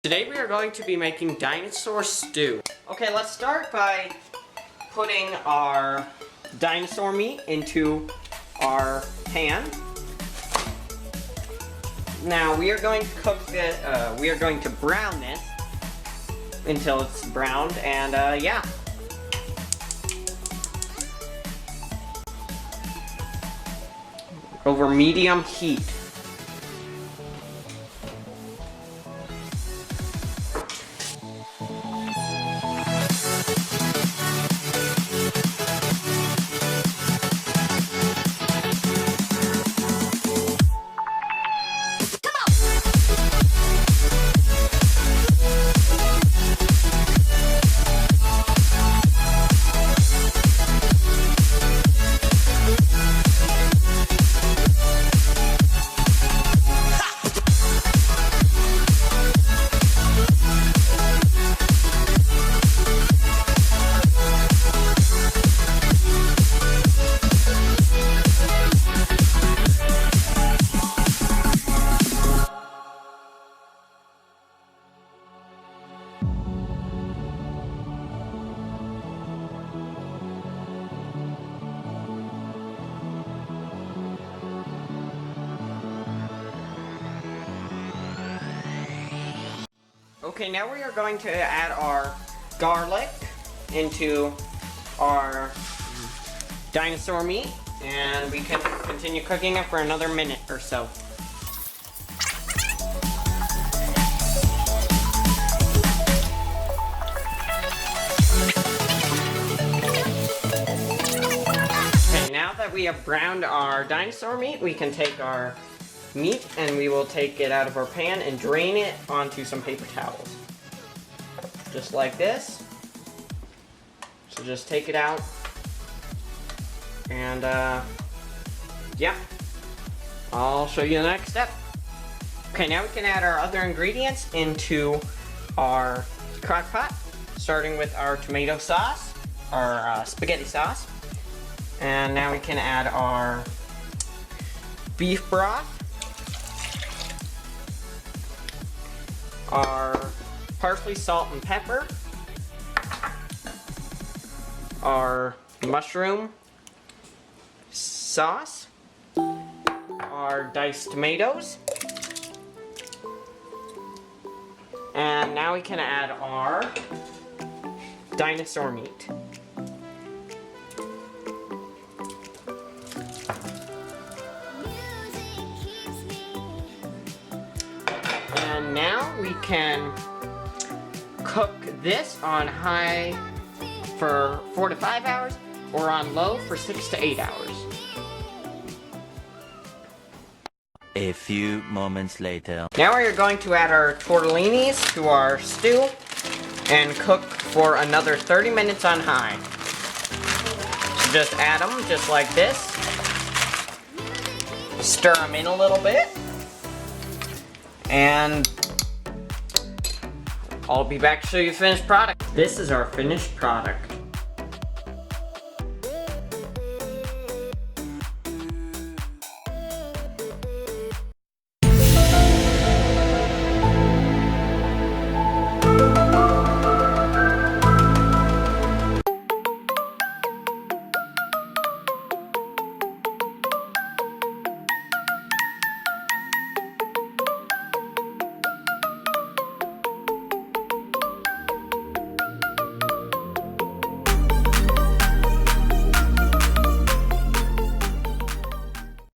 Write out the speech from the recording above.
Today we are going to be making dinosaur stew. Okay, let's start by putting our dinosaur meat into our pan. Now we are going to cook this, we are going to brown this until it's browned, and yeah. Over medium heat. Okay, now we are going to add our garlic into our dinosaur meat, and we can continue cooking it for another minute or so. Okay, now that we have browned our dinosaur meat, we can take our meat and we will take it out of our pan and drain it onto some paper towels. Just like this. So just take it out. And yeah. I'll show you the next step. Okay, now we can add our other ingredients into our crock pot, starting with our tomato sauce, our spaghetti sauce. And now we can add our beef broth, our parsley, salt, and pepper, our mushroom sauce, our diced tomatoes, and now we can add our dinosaur meat. And now we can cook this on high for 4 to 5 hours or on low for 6 to 8 hours. A few moments later. Now we are going to add our tortellinis to our stew and cook for another 30 minutes on high. So just add them just like this. Stir them in a little bit. And I'll be back to show you the finished product. This is our finished product.